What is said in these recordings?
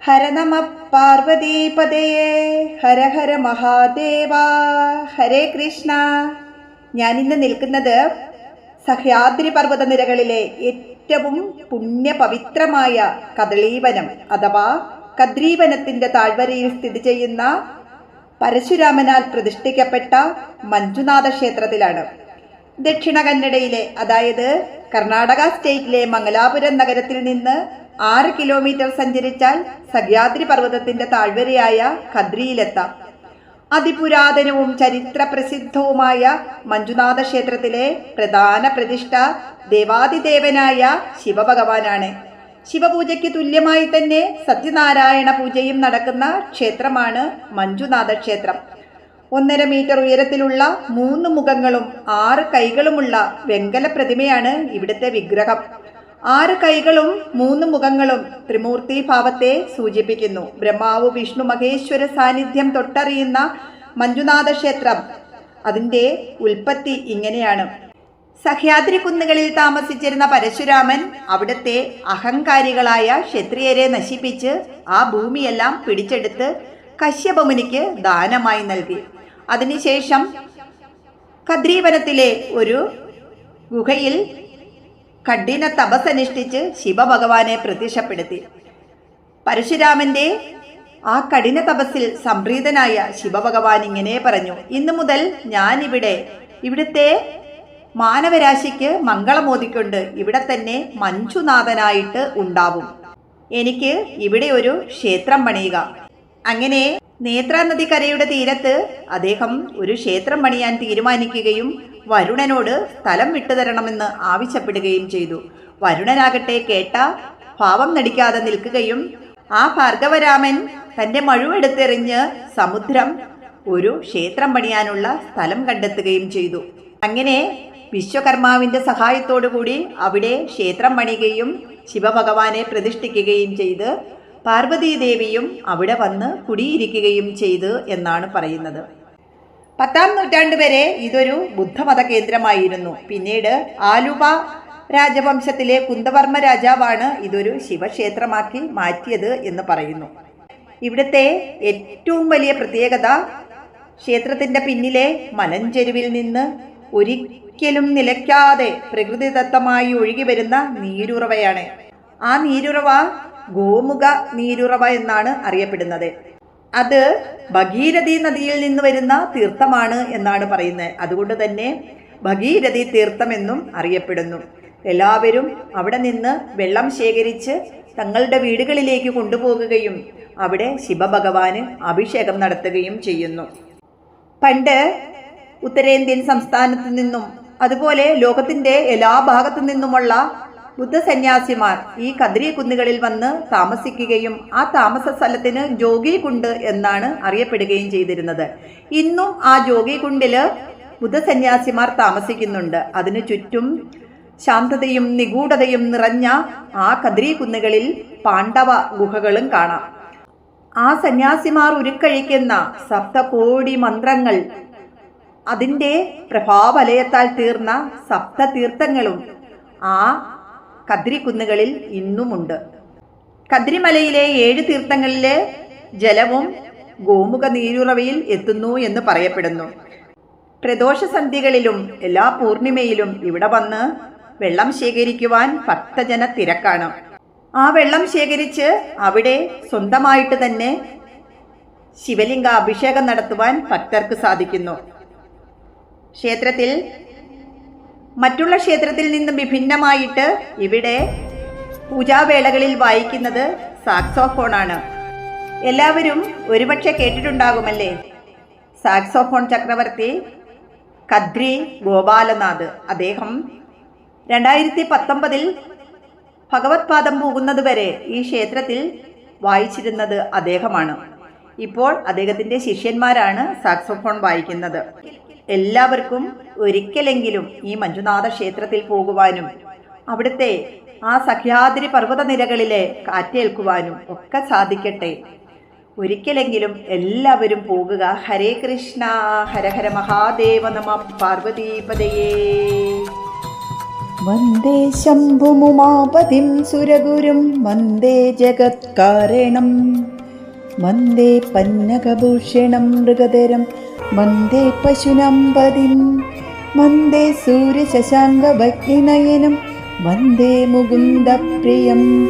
ഹര നമ പാർവതീപതയേ ഹര ഹര മഹാദേവ. ഹരേ കൃഷ്ണ. ഞാനിന്ന് നിൽക്കുന്നത് സഹ്യാദ്രി പർവ്വത നിരകളിലെ ഏറ്റവും പുണ്യപവിത്രമായ കദളീവനം അഥവാ കദ്രീവനത്തിന്റെ താഴ്വരയിൽ സ്ഥിതി ചെയ്യുന്ന പരശുരാമനാൽ പ്രതിഷ്ഠിക്കപ്പെട്ട മഞ്ജുനാഥ ക്ഷേത്രത്തിലാണ്. ദക്ഷിണ കന്നഡയിലെ, അതായത് കർണാടക സ്റ്റേറ്റിലെ മംഗലാപുരം നഗരത്തിൽ നിന്ന് 6 കിലോമീറ്റർ സഞ്ചരിച്ചാൽ സഹ്യാദ്രി പർവ്വതത്തിന്റെ താഴ്വരയായ കദ്രിയിലെത്താം. അതിപുരാതനവും ചരിത്ര പ്രസിദ്ധവുമായ മഞ്ജുനാഥ ക്ഷേത്രത്തിലെ പ്രധാന പ്രതിഷ്ഠ ദേവാദിദേവനായ ശിവഭഗവാനാണ്. ശിവപൂജയ്ക്ക് തുല്യമായി തന്നെ സത്യനാരായണ പൂജയും നടക്കുന്ന ക്ഷേത്രമാണ് മഞ്ജുനാഥ ക്ഷേത്രം. 1.5 മീറ്റർ ഉയരത്തിലുള്ള 3 മുഖങ്ങളും 6 കൈകളുമുള്ള വെങ്കല പ്രതിമയാണ് ഇവിടുത്തെ വിഗ്രഹം. 6 കൈകളും 3 മുഖങ്ങളും ത്രിമൂർത്തി ഭാവത്തെ സൂചിപ്പിക്കുന്നു. ബ്രഹ്മാവ് വിഷ്ണു മഹേശ്വര സാന്നിധ്യം തൊട്ടറിയുന്ന മഞ്ജുനാഥ ക്ഷേത്രം, അതിൻ്റെ ഉൽപ്പത്തി ഇങ്ങനെയാണ്. സഹ്യാദ്രി കുന്നുകളിൽ താമസിച്ചിരുന്ന പരശുരാമൻ അവിടുത്തെ അഹങ്കാരികളായ ക്ഷത്രിയരെ നശിപ്പിച്ച് ആ ഭൂമിയെല്ലാം പിടിച്ചെടുത്ത് കശ്യപമുനിക്ക് ദാനമായി നൽകി. അതിനുശേഷം കദ്രീവനത്തിലെ ഒരു ഗുഹയിൽ കഠിന തപസ്സനുഷ്ഠിച്ച് ശിവഭഗവാനെ പ്രത്യക്ഷപ്പെടുത്തി. പരശുരാമന്റെ ആ കഠിന തപസ്സിൽ സംപ്രീതനായ ശിവഭഗവാൻ ഇങ്ങനെ പറഞ്ഞു: ഇന്നു മുതൽ ഞാൻ ഇവിടുത്തെ മാനവരാശിക്ക് മംഗളമോദിക്കൊണ്ട് ഇവിടെ തന്നെ മഞ്ജുനാഥനായിട്ട് ഉണ്ടാവും. എനിക്ക് ഇവിടെ ഒരു ക്ഷേത്രം പണിയുക. അങ്ങനെ നേത്രാ നദിക്കരയുടെ തീരത്ത് അദ്ദേഹം ഒരു ക്ഷേത്രം പണിയാൻ തീരുമാനിക്കുകയും വരുണനോട് സ്ഥലം വിട്ടുതരണമെന്ന് ആവശ്യപ്പെടുകയും ചെയ്തു. വരുണനാകട്ടെ കേട്ട ഭാവം നടിക്കാതെ നിൽക്കുകയും ആ ഭാർഗവരാമൻ തൻ്റെ മഴുവെടുത്തെറിഞ്ഞ് സമുദ്രം ഒരു ക്ഷേത്രം പണിയാനുള്ള സ്ഥലം കണ്ടെത്തുകയും ചെയ്തു. അങ്ങനെ വിശ്വകർമാവിൻ്റെ സഹായത്തോടുകൂടി അവിടെ ക്ഷേത്രം പണിയുകയും ശിവഭഗവാനെ പ്രതിഷ്ഠിക്കുകയും ചെയ്ത് പാർവതീദേവിയും അവിടെ വന്ന് കുടിയിരിക്കുകയും ചെയ്തു എന്നാണ് പറയുന്നത്. 10-ാം നൂറ്റാണ്ട് വരെ ഇതൊരു ബുദ്ധമത കേന്ദ്രമായിരുന്നു. പിന്നീട് ആലുവ രാജവംശത്തിലെ കുന്ദവർമ്മ രാജാവാണ് ഇതൊരു ശിവക്ഷേത്രമാക്കി മാറ്റിയത് എന്ന് പറയുന്നു. ഇവിടുത്തെ ഏറ്റവും വലിയ പ്രത്യേകത ക്ഷേത്രത്തിൻ്റെ പിന്നിലെ മലഞ്ചെരുവിൽ നിന്ന് ഒരിക്കലും നിലയ്ക്കാതെ പ്രകൃതിദത്തമായി ഒഴുകി വരുന്ന നീരുറവയാണ്. ആ നീരുറവ ഗോമുഖ നീരുറവ എന്നാണ് അറിയപ്പെടുന്നത്. അത് ഭഗീരഥി നദിയിൽ നിന്ന് വരുന്ന തീർത്ഥമാണ് എന്നാണ് പറയുന്നത്. അതുകൊണ്ട് തന്നെ ഭഗീരഥി തീർത്ഥം എന്നും അറിയപ്പെടുന്നു. എല്ലാവരും അവിടെ നിന്ന് വെള്ളം ശേഖരിച്ച് തങ്ങളുടെ വീടുകളിലേക്ക് കൊണ്ടുപോകുകയും അവിടെ ശിവഭഗവാന് അഭിഷേകം നടത്തുകയും ചെയ്യുന്നു. പണ്ട് ഉത്തരേന്ത്യൻ സംസ്ഥാനത്തു നിന്നും അതുപോലെ ലോകത്തിൻ്റെ എല്ലാ ഭാഗത്തു നിന്നുമുള്ള ബുദ്ധസന്യാസിമാർ ഈ കദ്രി കുന്നുകളിൽ വന്ന് താമസിക്കുകയും ആ താമസ സ്ഥലത്തിന് ജോഗികുണ്ട് എന്നാണ് അറിയപ്പെടുകയും ചെയ്തിരുന്നത്. ഇന്നും ആ ജോഗികുണ്ടില് ബുദ്ധസന്യാസിമാർ താമസിക്കുന്നുണ്ട്. അതിനു ചുറ്റും ശാന്തതയും നിഗൂഢതയും നിറഞ്ഞ ആ കദ്രി കുന്നുകളിൽ പാണ്ഡവ ഗുഹകളും കാണാം. ആ സന്യാസിമാർ ഉരുക്കഴിക്കുന്ന സപ്തകോടി മന്ത്രങ്ങൾ, അതിൻ്റെ പ്രഭാവലയത്താൽ തീർന്ന സപ്തതീർത്ഥങ്ങളും ആ കദ്രി കുന്നുകളിൽ ഇന്നുമുണ്ട്. കദ്രിമലയിലെ 7 തീർത്ഥങ്ങളിലെ ജലവും ഗോമുഖ നീരുറവയിൽ എത്തുന്നു എന്ന് പറയപ്പെടുന്നു. പ്രദോഷസന്ധികളിലും എല്ലാ പൂർണിമയിലും ഇവിടെ വന്ന് വെള്ളം ശേഖരിക്കുവാൻ ഭക്തജന തിരക്കാണ്. ആ വെള്ളം ശേഖരിച്ച് അവിടെ സ്വന്തമായിട്ട് തന്നെ ശിവലിംഗ അഭിഷേകം നടത്തുവാൻ ഭക്തർക്ക് സാധിക്കുന്നു. ക്ഷേത്രത്തിൽ മറ്റുള്ള ക്ഷേത്രത്തിൽ നിന്നും വിഭിന്നമായിട്ട് ഇവിടെ പൂജാവേളകളിൽ വായിക്കുന്നത് സാക്സോഫോണാണ്. എല്ലാവരും ഒരുപക്ഷെ കേട്ടിട്ടുണ്ടാകുമല്ലേ, സാക്സോഫോൺ ചക്രവർത്തി കദ്രി ഗോപാലനാഥ്. അദ്ദേഹം 2019 ഭഗവത് പാദം പോകുന്നത് വരെ ഈ ക്ഷേത്രത്തിൽ വായിച്ചിരുന്നത് അദ്ദേഹമാണ്. ഇപ്പോൾ അദ്ദേഹത്തിൻ്റെ ശിഷ്യന്മാരാണ് സാക്സോഫോൺ വായിക്കുന്നത്. എല്ലാവർക്കും ഒരിക്കലെങ്കിലും ഈ മഞ്ജുനാഥ ക്ഷേത്രത്തിൽ പോകുവാനും അവിടുത്തെ ആ സഹ്യാദ്രി പർവ്വത നിരകളിലെ കാറ്റേൽക്കുവാനും ഒക്കെ സാധിക്കട്ടെ. ഒരിക്കലെങ്കിലും എല്ലാവരും പോകുക. ഹരേ കൃഷ്ണ. ഹര ഹര മഹാദേവ നമ പാർവതീപതയേ. വന്ദേ ശംഭുമുമാപതിം സുരഗുരും വന്ദേ ജഗത്കാരണം വന്ദേ പന്നകഭൂഷണം മൃഗധരം വന്ദേ പശുനമ്പതിം വന്ദേ സൂര്യശശാങ്കഭഗ്നിനയനം വന്ദേ മുകുന്ദപ്രിയം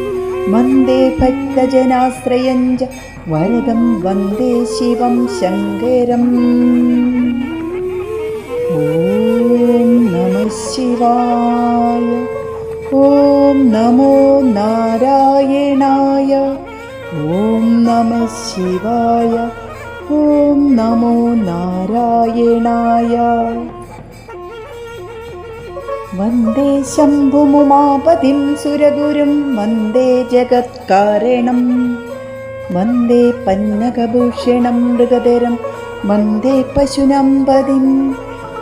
വന്ദേ ഭക്തജനാശ്രയം ച വരദം വന്ദേ ശിവം ശങ്കരം. ഓം നമഃ ശിവായ. ഓം നമോ നാരായണായ. ഓം നമഃ ശിവായ. ഓം നമോ നാരായണായ. വന്ദേ ശംഭുമുമാപതിം സുരഗുരും വന്ദേ ജഗത്കാരണം വന്ദേ പന്നകഭൂഷണം മൃഗധരം വന്ദേ പശുനമ്പതിം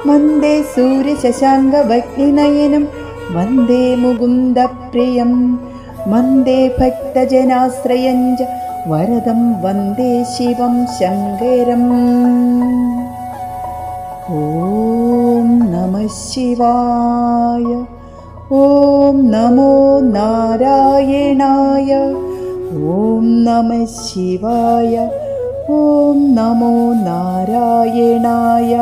വന്ദേ സൂര്യശശാങ്കഭഗ്നിനയനം വന്ദേ മുകുന്ദപ്രിയം വന്ദേ ഭക്തജനാശ്രയം ച വരദം വന്ദേ ശിവം ശങ്കരം. ഓം നമഃ ശിവായ. ഓം നമോ നാരായണായ. ഓം നമഃ ശിവായ. ഓം നമോ നാരായണായ.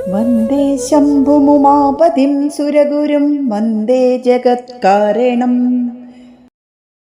വന്ദേ ശംഭുമുമാപതിം സുരഗുരും വന്ദേ ജഗത്കാരണം